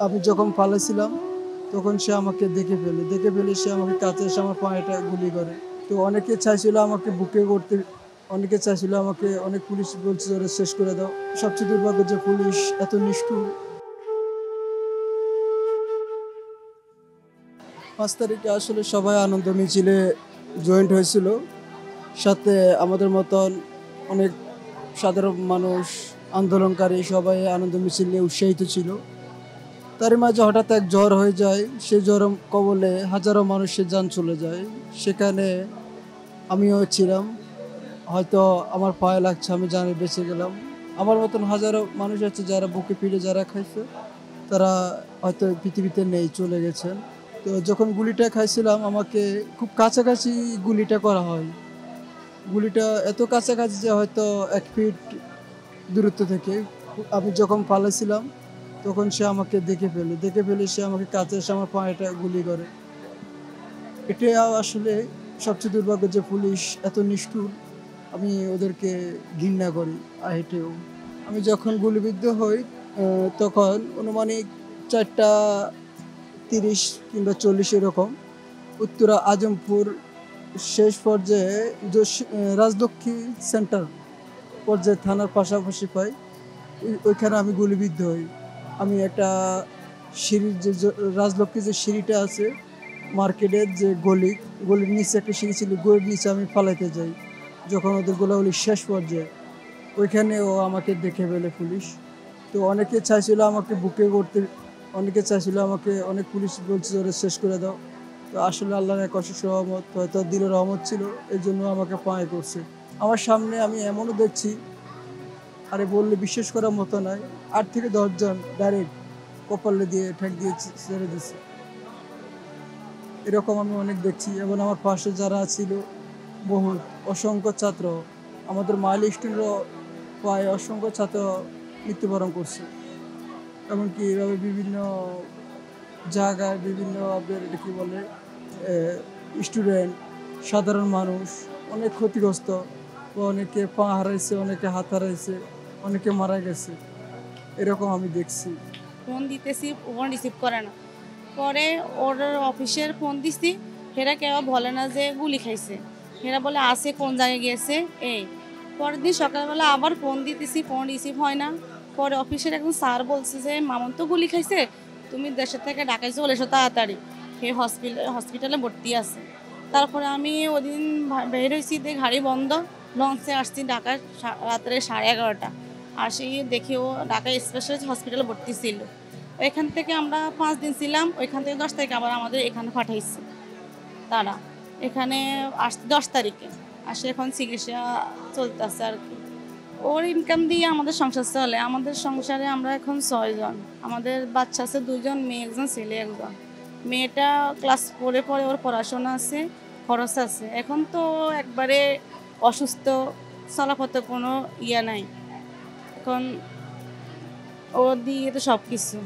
আমি যখন পালাইছিলাম তখন সে আমাকে দেখে ফেলে সে আমাকে কাছে এসে আমার পায়েটা গুলি করে। তো অনেকে চাইছিল আমাকে বুকে করতে, অনেকে চাইছিল আমাকে, অনেক পুলিশ বলছে ওরা শেষ করে দাও। সবচেয়ে দুর্ভাগ্য যে পুলিশ এত নিষ্ঠুর। ৫ তারিখে আসলে সবাই আনন্দ মিছিলে জয়েন্ট হয়েছিল। সাথে আমাদের মতন অনেক সাধারণ মানুষ, আন্দোলনকারী সবাই আনন্দ মিছিল নিয়ে উৎসাহিত ছিল। তারই মাঝে হঠাৎ এক ঝড় হয়ে যায়। সেই ঝড়ের কবলে হাজারো মানুষের যান চলে যায়। সেখানে আমিও ছিলাম। হয়তো আমার পায়ে লাগছে, আমি জানি বেঁচে গেলাম। আমার মতন হাজারো মানুষ আছে যারা বুকে পিঠে যারা খাইছে, তারা হয়তো পৃথিবীতে নেই, চলে গেছেন। তো যখন গুলিটা খাইছিলাম আমাকে খুব কাছাকাছি গুলিটা করা হয়। গুলিটা এত কাছাকাছি যে হয়তো ১ ফিট দূরত্ব থেকে। আমি যখন পালাইছিলাম তখন সে আমাকে দেখে ফেলে সে আমাকে কাছে এসে আমার পায়েটা গুলি করে। এটাও আসলে সবচেয়ে দুর্ভাগ্য যে পুলিশ এত নিষ্ঠুর। আমি ওদেরকে ঘৃণা করি হেঁটেও। আমি যখন গুলিবিদ্ধ হই তখন আনুমানিক ৪টা ৩০ কিংবা ৪০ এরকম। উত্তরা আজমপুর শেষ পর্যায়ে রাজলক্ষ্মী সেন্টার পর্যায়ে থানার পাশাপাশি পাই। ওইখানে আমি গুলিবিদ্ধ হই। আমি একটা সিঁড়ির রাজলক্ষ্মী যে সিঁড়িটা আছে, মার্কেটের যে গলির নিচে একটা সিঁড়ি ছিল, গলির নিচে আমি পালাইতে যাই। যখন ওদের গোলাগুলি শেষ পর্যায়ে, ওইখানে ও আমাকে দেখে ফেলে পুলিশ। তো অনেকে চাইছিল আমাকে বুকে করতে, অনেকে চাইছিল আমাকে, অনেক পুলিশ বলছে ওরা শেষ করে দাও। তো আসলে আল্লাহর এক অশেষ রহমত, হয়তো দিনের রহমত ছিল, এই জন্য আমাকে পায়ে করছে। আমার সামনে আমি এমনও দেখছি, আরে বললে বিশ্বাস করার মতো নয়, ৮ থেকে ১০ জন ডাইরেক্ট কপালে দিয়ে ঠ্যাক দিয়ে ছেড়ে দিচ্ছে। এরকম আমি অনেক দেখছি এবং আমার পাশে যারা ছিল বহুত অসংখ্য ছাত্র, আমাদের মাইলস্টোনেরও প্রায় অসংখ্য ছাত্র মৃত্যুবরণ করছে। এমনকি এভাবে বিভিন্ন জায়গায় বিভিন্ন আপনার এটা কী বলে স্টুডেন্ট, সাধারণ মানুষ অনেক ক্ষতিগ্রস্ত, বা অনেকে পা হারাইছে, অনেকে হাত হারাইছে, অনেকে মারা গেছে। এরকম আমি দেখছি। ফোন দিতেছি, ফোন রিসিভ করে না। পরে ওর অফিসের ফোন দিছি, হেরা কেউ বলে না যে গুলি খাইছে, হেরা বলে আছে কোন জায়গায় গিয়েছে এই। পরের দিন সকালবেলা আবার ফোন দিতেছি, ফোন রিসিভ হয় না। পরে অফিসের একজন স্যার বলছে যে মামুন তো গুলি খাইছে, তুমি দেশের থেকে ঢাকায় চলে এসো তাড়াতাড়ি, সে হসপিটালে ভর্তি আছে। তারপরে আমি ওদিন বের হয়েছি, দিয়ে গাড়ি বন্ধ, লঞ্চে আসছি ঢাকায় রাত্রে 11:30। আসি দেখি ও ঢাকা স্পেশাল হসপিটালে ভর্তি ছিল। এখান থেকে আমরা 5 দিন ছিলাম, ওইখান থেকে 10 তারিখে আবার আমাদের এখানে পাঠাইছে তারা। এখানে আসছে 10 তারিখে, আসে এখন চিকিৎসা চলতেছে আর কি। ওর ইনকাম দিয়ে আমাদের সংসার চলে। আমাদের সংসারে আমরা এখন 6 জন। আমাদের বাচ্চা আছে 2 জন, মেয়ে 1 জন, ছেলে 1 জন। মেয়েটা ক্লাস 4 এ পড়ে, ওর পড়াশোনা আছে, খরচ আছে। এখন তো একবারে অসুস্থ, চলাপথে কোনো ইয়ে নাই। এখন ও দিয়ে তো সব কিছু।